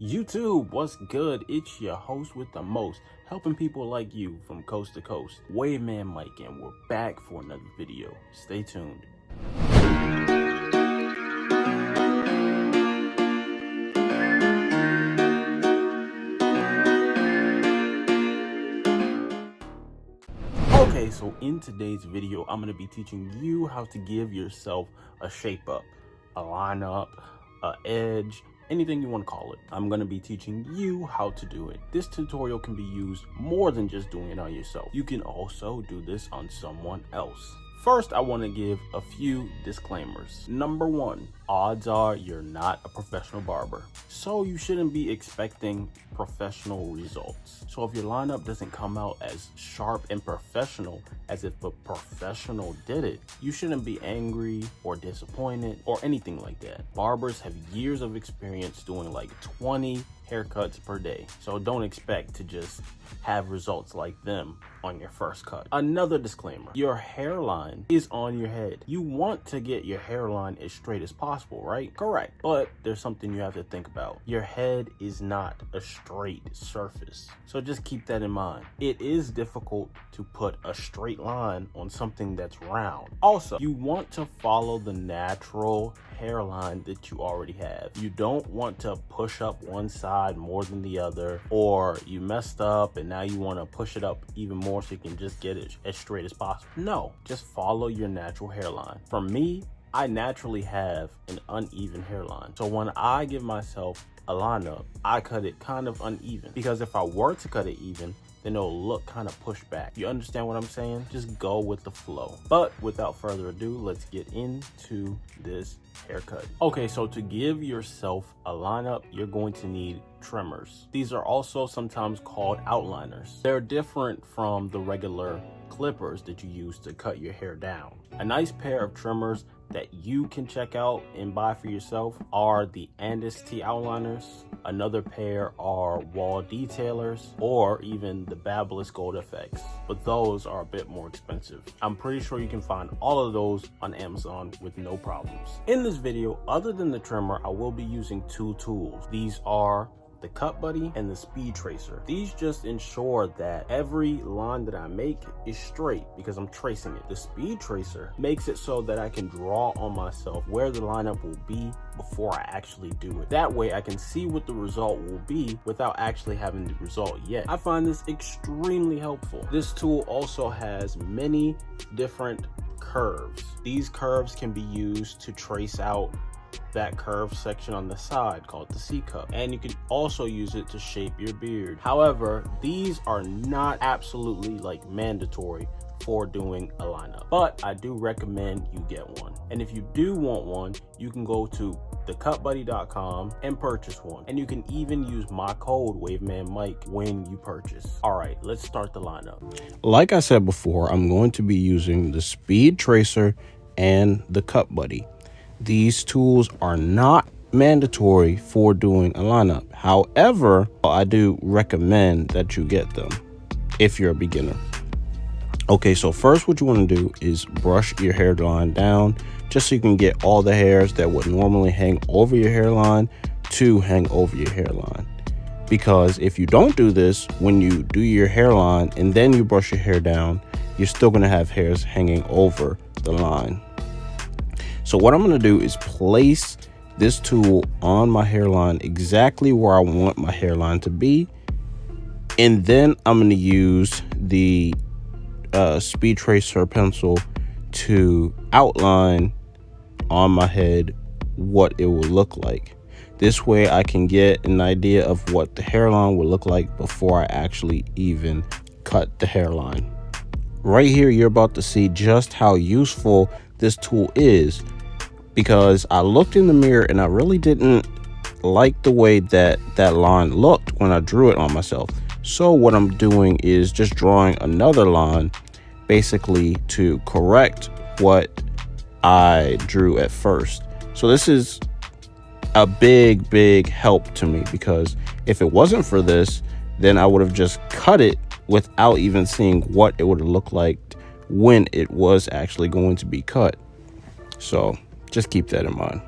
YouTube, what's good? It's your host with the most, helping people like you from coast to coast, Wavy Mike, and we're back for another video. Stay tuned. Okay, so in today's video, I'm going to be teaching you how to give yourself a shape up, a line up, a edge, anything you want to call it. I'm going to be teaching you how to do it. This tutorial can be used more than just doing it on yourself. You can also do this on someone else. First, I want to give a few disclaimers. Number one, odds are you're not a professional barber, so you shouldn't be expecting professional results. So if your lineup doesn't come out as sharp and professional as if a professional did it, you shouldn't be angry or disappointed or anything like that. Barbers have years of experience doing like 20 haircuts per day, so don't expect to just have results like them on your first cut. Another disclaimer, your hairline is on your head. You want to get your hairline as straight as possible, right? Correct. But there's something you have to think about. Your head is not a straight surface, so just keep that in mind. It is difficult to put a straight line on something that's round. Also, you want to follow the natural hairline that you already have. You don't want to push up one side more than the other, or you messed up and now you want to push it up even more so you can just get it as straight as possible. No, just follow your natural hairline. For me, I naturally have an uneven hairline, so when I give myself a lineup, I cut it kind of uneven, because if I were to cut it even, then it'll look kind of pushed back. You understand what I'm saying? Just go with the flow. But without further ado, let's get into this haircut. Okay, so to give yourself a lineup, you're going to need trimmers. These are also sometimes called outliners. They're different from the regular clippers that you use to cut your hair down. A nice pair of trimmers that you can check out and buy for yourself are the Andis T Outliners. Another pair are wall detailers, or even the Babyless Gold FX, but those are a bit more expensive. I'm pretty sure you can find all of those on Amazon with no problems. In this video, other than the trimmer, I will be using two tools. These are the cut buddy and the speed tracer. These just ensure that every line that I make is straight because I'm tracing it. The speed tracer makes it so that I can draw on myself where the lineup will be before I actually do it. That way I can see what the result will be without actually having the result yet. I find this extremely helpful. This tool also has many different curves. These curves can be used to trace out that curved section on the side called the C cup, and you can also use it to shape your beard. However, these are not absolutely like mandatory for doing a lineup, but I do recommend you get one. And if you do want one, you can go to thecutbuddy.com and purchase one, and you can even use my code WaveManMike when you purchase. All right, let's start the lineup. Like I said before, I'm going to be using the speed tracer and the cut buddy. These tools are not mandatory for doing a lineup. However, I do recommend that you get them if you're a beginner. Okay, so first what you want to do is brush your hairline down just so you can get all the hairs that would normally hang over your hairline to hang over your hairline. Because if you don't do this, when you do your hairline and then you brush your hair down, you're still going to have hairs hanging over the line. So what I'm going to do is place this tool on my hairline exactly where I want my hairline to be. And then I'm going to use the speed tracer pencil to outline on my head what it will look like. This way I can get an idea of what the hairline will look like before I actually even cut the hairline. Right here, you're about to see just how useful this tool is, because I looked in the mirror and I really didn't like the way that line looked when I drew it on myself. So what I'm doing is just drawing another line basically to correct what I drew at first. So this is a big help to me, because if it wasn't for this, then I would have just cut it without even seeing what it would have looked like when it was actually going to be cut. So just keep that in mind.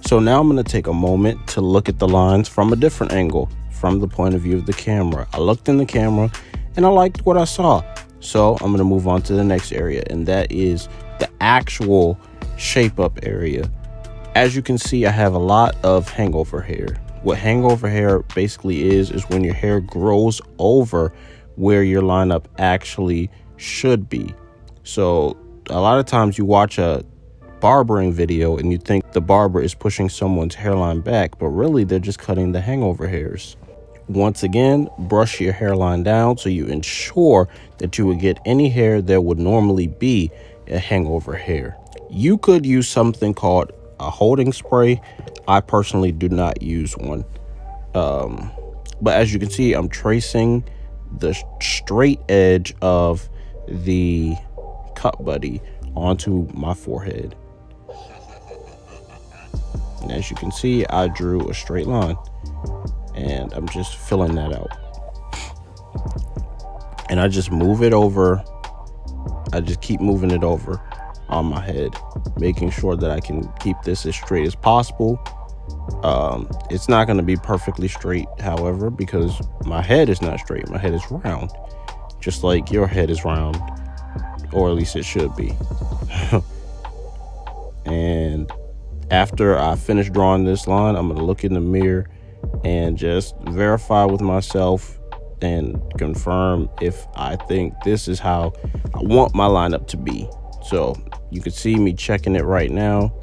So now I'm going to take a moment to look at the lines from a different angle, from the point of view of the camera. I looked in the camera and I liked what I saw. So I'm going to move on to the next area, and that is the actual shape up area. As you can see, I have a lot of hangover hair. What hangover hair basically is when your hair grows over where your lineup actually should be. So a lot of times you watch a barbering video and you think the barber is pushing someone's hairline back, but really they're just cutting the hangover hairs. Once again, brush your hairline down so you ensure that you would get any hair that would normally be a hangover hair. You could use something called a holding spray. I personally do not use one. But as you can see, I'm tracing the straight edge of the cut buddy onto my forehead. And as you can see, I drew a straight line, and I'm just filling that out. And I just move it over. I just keep moving it over on my head, making sure that I can keep this as straight as possible. It's not going to be perfectly straight, however, because my head is not straight. My head is round, just like your head is round, or at least it should be. And after I finish drawing this line, I'm going to look in the mirror and just verify with myself and confirm if I think this is how I want my lineup to be. So you can see me checking it right now.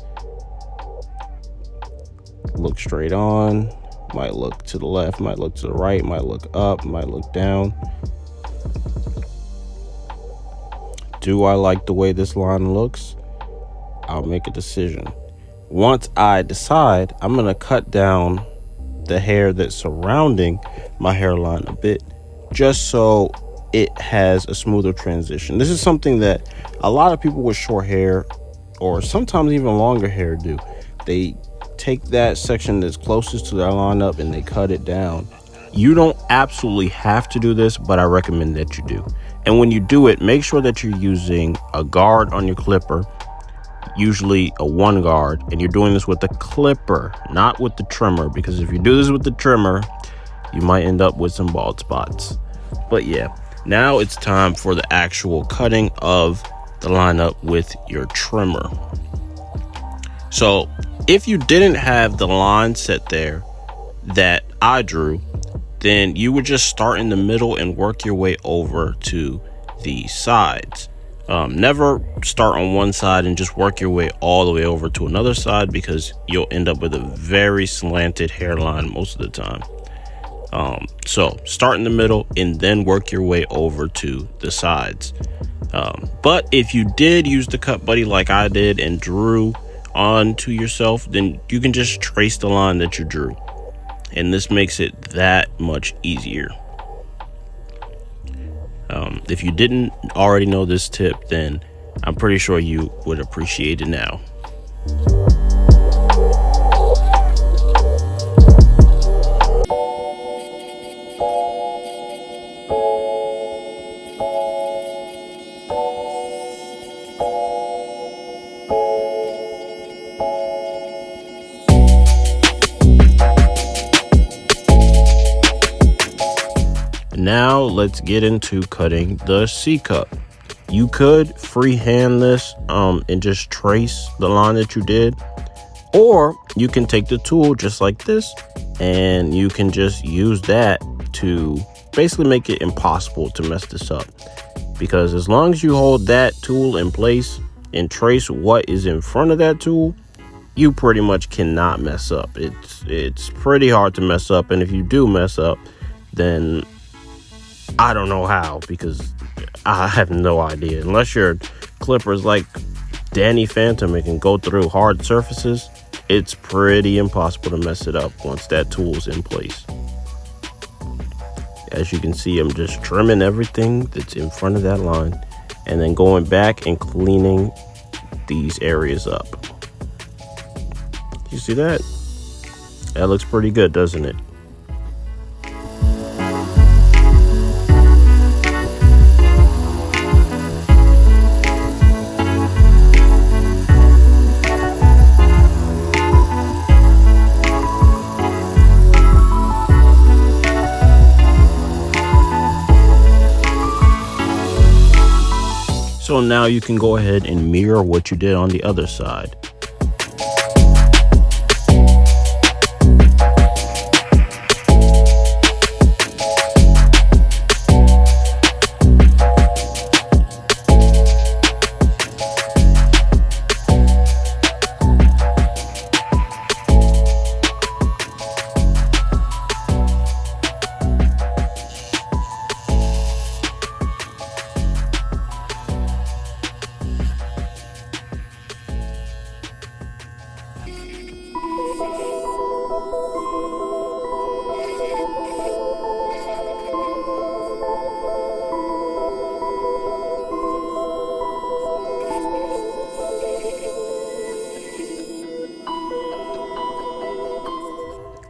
Look straight on, might look to the left, might look to the right, might look up, might look down. Do I like the way this line looks? I'll make a decision. Once I decide, I'm gonna cut down the hair that's surrounding my hairline a bit, just so it has a smoother transition. This is something that a lot of people with short hair, or sometimes even longer hair, do. They take that section that's closest to their lineup and they cut it down. You don't absolutely have to do this, but I recommend that you do. And when you do it, make sure that you're using a guard on your clipper, usually a 1 guard, and you're doing this with the clipper, not with the trimmer, because if you do this with the trimmer, you might end up with some bald spots. But yeah, now it's time for the actual cutting of the lineup with your trimmer. So if you didn't have the line set there that I drew, then you would just start in the middle and work your way over to the sides. Never start on one side and just work your way all the way over to another side, because you'll end up with a very slanted hairline most of the time. So start in the middle and then work your way over to the sides. But if you did use the cut buddy like I did and drew onto yourself, then you can just trace the line that you drew, and this makes it that much easier. If you didn't already know this tip, then I'm pretty sure you would appreciate it now. Now let's get into cutting the C cup. You could freehand this and just trace the line that you did, or you can take the tool just like this and you can just use that to basically make it impossible to mess this up, because as long as you hold that tool in place and trace what is in front of that tool, you pretty much cannot mess up. It's pretty hard to mess up, and if you do mess up, then I don't know how, because I have no idea. Unless your clipper's like Danny Phantom and can go through hard surfaces, it's pretty impossible to mess it up once that tool's in place. As you can see, I'm just trimming everything that's in front of that line and then going back and cleaning these areas up. You see that? That looks pretty good, doesn't it? So now you can go ahead and mirror what you did on the other side.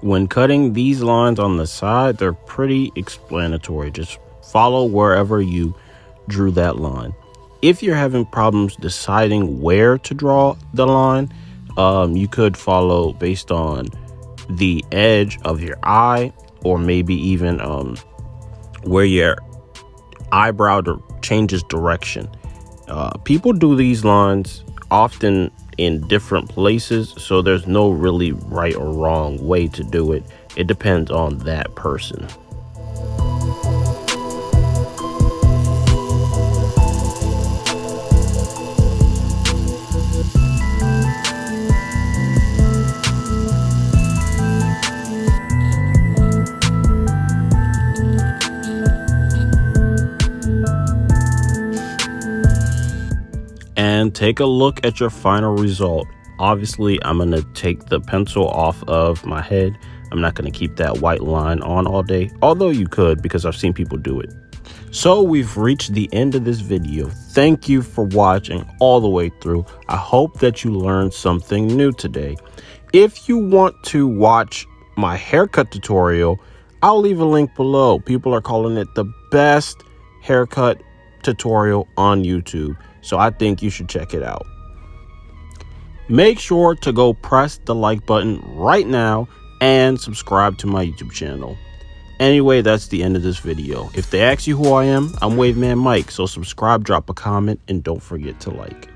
When cutting these lines on the side, they're pretty explanatory. Just follow wherever you drew that line. If you're having problems deciding where to draw the line, you could follow based on the edge of your eye, or maybe even where your eyebrow changes direction. People do these lines often in different places, so there's no really right or wrong way to do it. It depends on that person. And take a look at your final result. Obviously, I'm going to take the pencil off of my head. I'm not going to keep that white line on all day, although you could, because I've seen people do it. So we've reached the end of this video. Thank you for watching all the way through. I hope that you learned something new today. If you want to watch my haircut tutorial, I'll leave a link below. People are calling it the best haircut tutorial on YouTube. So I think you should check it out. Make sure to go press the like button right now and subscribe to my YouTube channel. Anyway, that's the end of this video. If they ask you who I am, I'm Wave Man Mike. So subscribe, drop a comment, and don't forget to like.